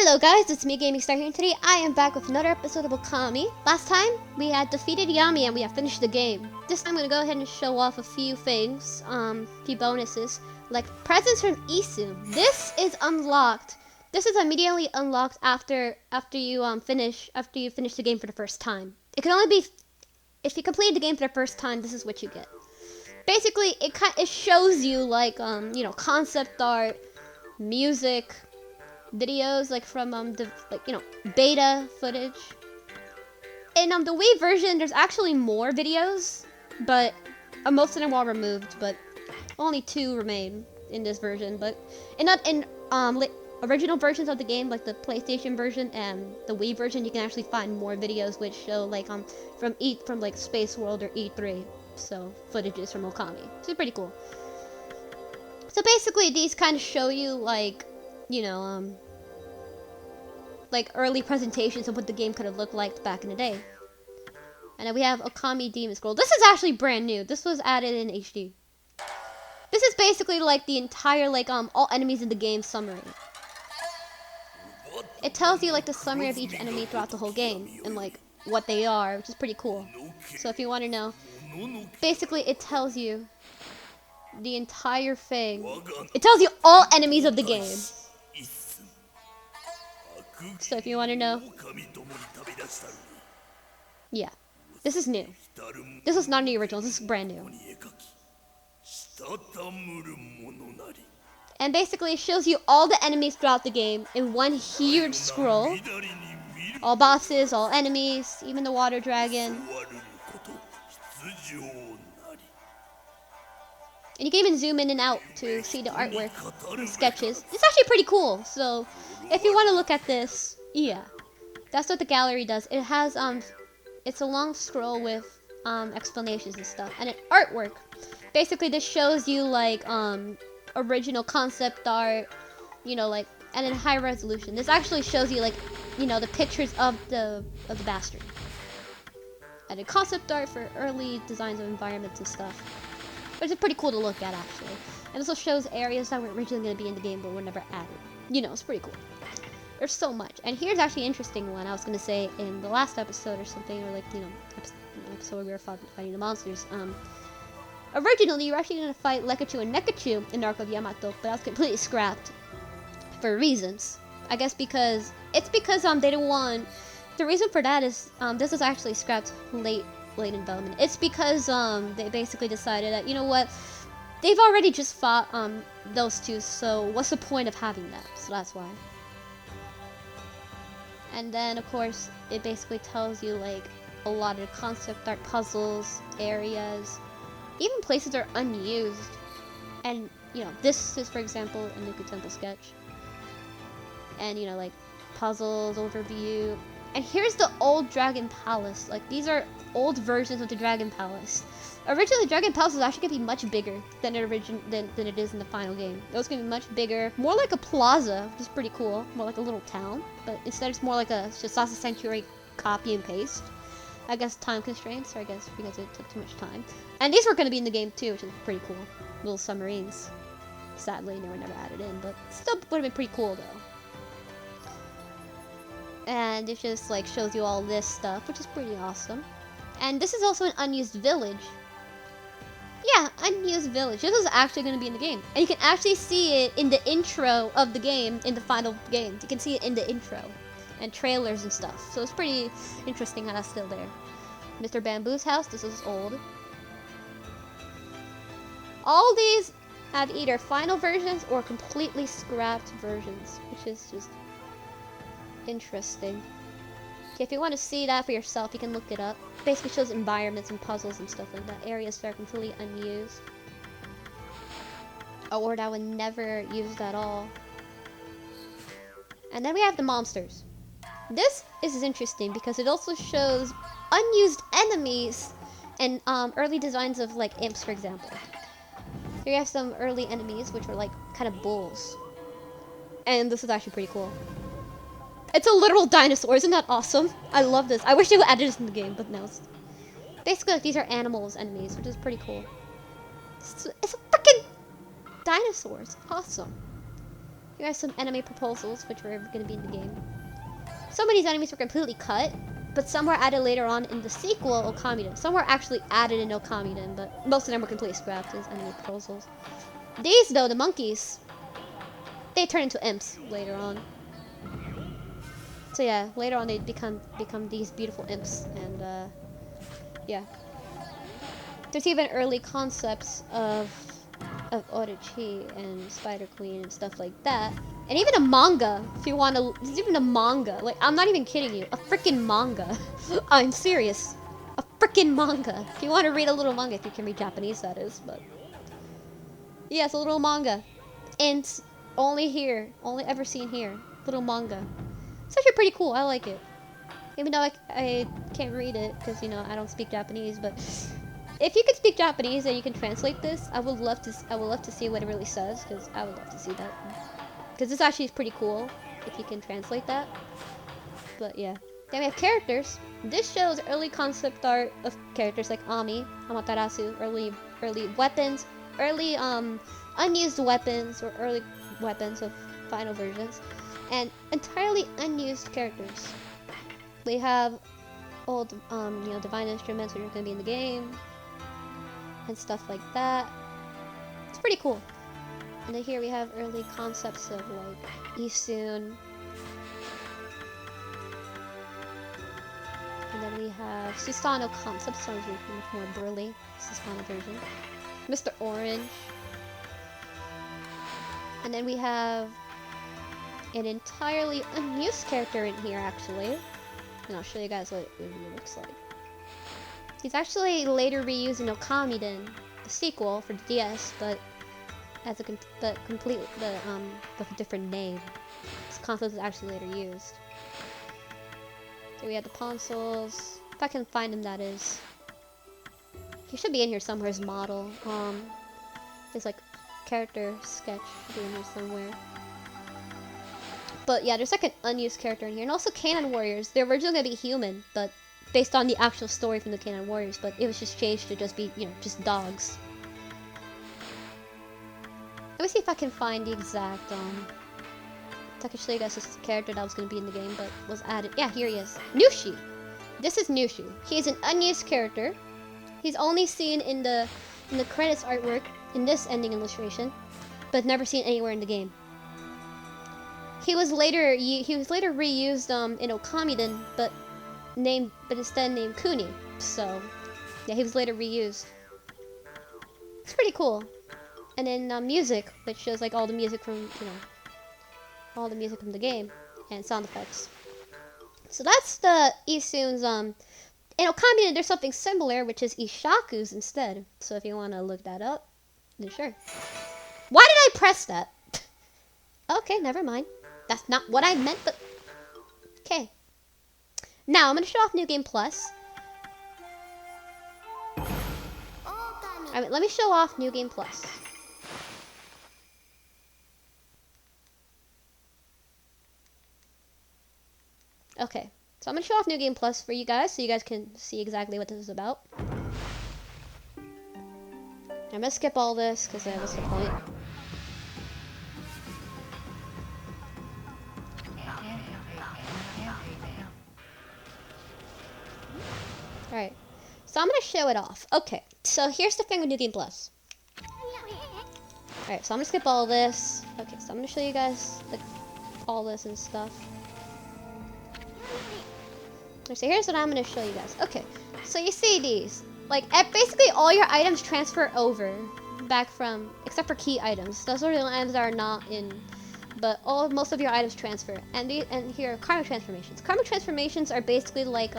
Hello guys, it's me Gaming Star here, and today I am back with another episode of Okami. Last time, we had defeated Yami and we have finished the game. This time I'm gonna go ahead and show off a few things, few bonuses, like presents from Isu. This is unlocked. This is immediately unlocked after you finish the game for the first time. It can only be if you complete the game for the first time. This is what you get. Basically, it shows you like concept art, music, videos like from beta footage. In the Wii version, there's actually more videos, but most of them were removed. But only 2 remain in this version. But in original versions of the game, like the PlayStation version and the Wii version, you can actually find more videos which show like from like Space World or E3, so footages from Okami. So it's pretty cool. So basically, these kind of show you like like early presentations of what the game could have looked like back in the day. And then we have Okami Demon Scroll. This is actually brand new. This was added in HD. This is basically like the entire all enemies in the game summary. It tells you like the summary of each enemy throughout the whole game and like what they are, which is pretty cool. So if you want to know, basically it tells you the entire thing. It tells you all enemies of the game. So if you want to know, yeah, this is new. This is not in the original. This is brand new. And basically, it shows you all the enemies throughout the game in one huge scroll. All bosses, all enemies, even the water dragon. And you can even zoom in and out to see the artwork and sketches. It's actually pretty cool. So if you want to look at this, yeah, that's what the gallery does. It has it's a long scroll with explanations and stuff, and an artwork. Basically, this shows you like original concept art, and in high resolution. This actually shows you like the pictures of the bastard, and a concept art for early designs of environments and stuff. But it's pretty cool to look at, actually. And also shows areas that were originally going to be in the game but were never added. It's pretty cool. There's so much. And here's actually an interesting one I was going to say in the last episode or something, or episode where we were fighting the monsters. Originally, you were actually going to fight Lekachu and Nekachu in the Arc of Yamato, but that was completely scrapped for reasons. I guess because they didn't want... The reason for that is this was actually scrapped late in development. It's because they basically decided that, you know what, they've already just fought those two, so what's the point of having that? So that's why. And then of course it basically tells you like a lot of concept art, puzzles, areas, even places that are unused. And this is, for example, a Nuku Temple sketch, and like puzzles, overview. And here's the old Dragon Palace. Like, these are old versions of the Dragon Palace. Originally, Dragon Palace was actually going to be much bigger than it is in the final game. It was going to be much bigger, more like a plaza, which is pretty cool, more like a little town. But instead, it's more like a Shasasa Sanctuary copy and paste. I guess time constraints, or I guess because it took too much time. And these were going to be in the game too, which is pretty cool. Little submarines. Sadly, they were never added in, but still would have been pretty cool though. And it just like shows you all this stuff, which is pretty awesome. And this is also an unused village. Yeah, unused village. This is actually going to be in the game. And you can actually see it in the intro of the game, in the final game. You can see it in the intro. And trailers and stuff. So it's pretty interesting how that's still there. Mr. Bamboo's house, this is old. All these have either final versions or completely scrapped versions, which is just interesting. Okay, if you want to see that for yourself, you can look it up. Basically shows environments and puzzles and stuff like that. Areas that are completely unused, or that were never used at all. And then we have the monsters. This is interesting because it also shows unused enemies and early designs of like imps, for example. Here you have some early enemies which were like kind of bulls. And this is actually pretty cool. It's a literal dinosaur. Isn't that awesome? I love this. I wish they would add this in the game, but no. Basically, like, these are animals, enemies, which is pretty cool. It's a freaking dinosaur. It's awesome. Here are some anime proposals, which were going to be in the game. Some of these enemies were completely cut, but some were added later on in the sequel, Okami. Some were actually added in Okami, but most of them were completely scrapped as anime proposals. These, though, the monkeys, they turn into imps later on. So yeah, later on they become these beautiful imps, and yeah. There's even early concepts of Orochi and Spider Queen and stuff like that. And even a manga, if you want to, there's even a manga. Like, I'm not even kidding you, a freaking manga. I'm serious. A freaking manga. If you want to read a little manga, if you can read Japanese, that is, but. Yeah, it's a little manga. And only here, only ever seen here. Little manga. It's actually pretty cool, I like it. Even though I can't read it, because, you know, I don't speak Japanese, but if you could speak Japanese and you can translate this, I would love to see what it really says, because I would love to see that. Because this actually is pretty cool, if you can translate that. But yeah. Then we have characters. This shows early concept art of characters like Ami, Amaterasu, early weapons, early unused weapons, or early weapons of final versions, and entirely unused characters. We have old, you know, divine instruments which are going to be in the game, and stuff like that. It's pretty cool. And then here we have early concepts of like Isun. And then we have Susano concepts, so it's much more burly Susano version. Mr. Orange. And then we have an entirely unused character in here, actually. And I'll show you guys what he looks like. He's actually later reused in Okami, the sequel for the DS, but as a with a different name. This concept is actually later used. So we have the consoles. If I can find him, that is. He should be in here somewhere as model. His like character sketch should be in here somewhere. But yeah, there's like an unused character in here, and also Canine Warriors. They're originally gonna be human, but based on the actual story from the Canine Warriors, but it was just changed to just be, you know, just dogs. Let me see if I can find the exact, I can show you guys this character that was going to be in the game, but was added. Yeah, here he is. Nushi! This is Nushi. He is an unused character. He's only seen in the credits artwork, in this ending illustration, but never seen anywhere in the game. He was later reused in Okami, but instead named Kuni. So, yeah, he was later reused. It's pretty cool. And then music, which shows like all the music from, you know, all the music from the game, and sound effects. So that's the Isun's, in Okami there's something similar, which is Ishaku's instead. So if you want to look that up, then sure. Why did I press that? Okay, never mind. That's not what I meant, but okay. Now I'm gonna show off New Game Plus. Alright, let me show off New Game Plus. Okay, so I'm gonna show off New Game Plus for you guys, so you guys can see exactly what this is about. I'm gonna skip all this because what's the point? Alright, so I'm gonna show it off. Okay, so here's the thing with New Game Plus. Alright, so I'm gonna skip all this. Okay, so I'm gonna show you guys all this and stuff. So here's what I'm gonna show you guys. Okay, so you see these. Like, basically all your items transfer over back from, except for key items. Those are the items that are not in, but most of your items transfer. And here are karma transformations. Karma transformations are basically like,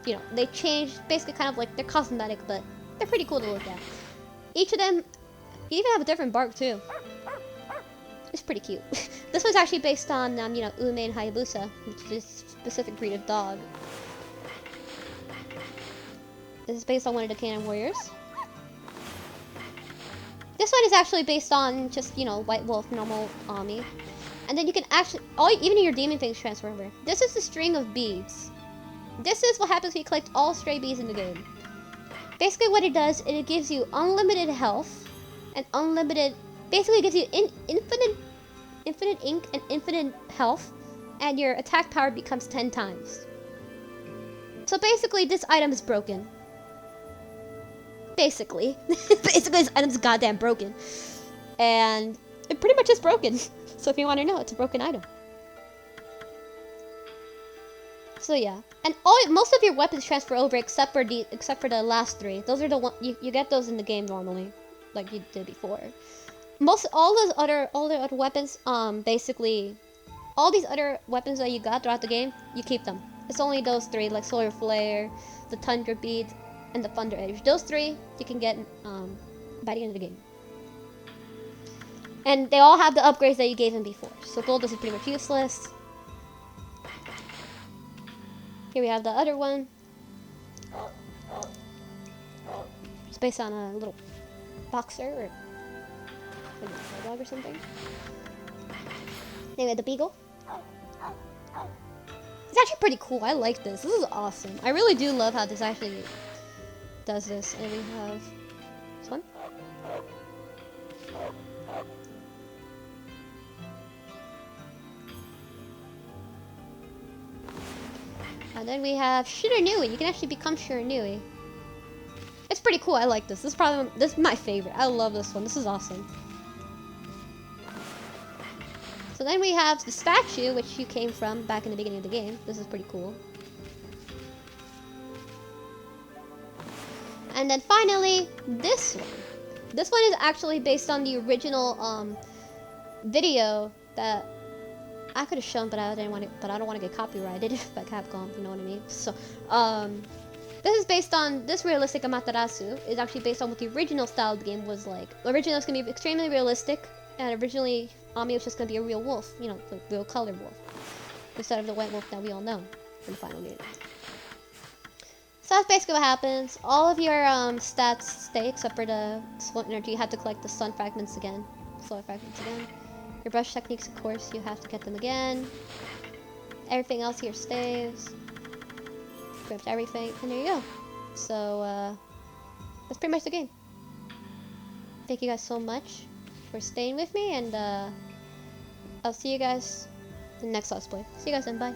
you know, they change, basically kind of like, they're cosmetic, but they're pretty cool to look at. Each of them, you even have a different bark too. It's pretty cute. This one's actually based on, you know, Ume and Hayabusa, which is a specific breed of dog. This is based on one of the Canine Warriors. This one is actually based on just, you know, White Wolf, normal Ami. And then you can actually, even your demon things transfer over. This is the string of beads. This is what happens when you collect all stray beads in the game. Basically what it does, it gives you unlimited health and unlimited Basically gives you infinite ink and infinite health, and your attack power becomes 10 times. So basically, this item is broken. Basically. Basically, this item's goddamn broken. And it pretty much is broken. So if you want to know, it's a broken item. So yeah, and most of your weapons transfer over except for the last 3. Those are the one you get those in the game normally, like you did before. All the other weapons, basically, all these other weapons that you got throughout the game, you keep them. It's only those 3, like Solar Flare, the Tundra Bead, and the Thunder Edge. Those 3 you can get by the end of the game. And they all have the upgrades that you gave them before. So Gold is pretty much useless. Here we have the other one. It's based on a little boxer or maybe a dog or something. Anyway, the beagle. It's actually pretty cool. I like this. This is awesome. I really do love how this actually does this. And we have this one. And then we have Shiranui. You can actually become Shiranui. It's pretty cool. I like this. This is my favorite. I love this one. This is awesome. So then we have the statue, which you came from back in the beginning of the game. This is pretty cool. And then finally, this one. This one is actually based on the original video that I could have shown, but I didn't want to. But I don't want to get copyrighted by Capcom. You know what I mean? So, this is based on this realistic Amaterasu. Is actually based on what the original style of the game was like. Originally, it's gonna be extremely realistic, and originally, Ami was just gonna be a real wolf. You know, the real colored wolf, instead of the white wolf that we all know in the final game. So that's basically what happens. All of your stats stay except for the slow energy. You have to collect the sun fragments again, solar fragments again. Your brush techniques, of course, you have to get them again. Everything else here stays. Pretty much everything, and there you go. So, that's pretty much the game. Thank you guys so much for staying with me, and I'll see you guys in the next Let's Play. See you guys then, bye.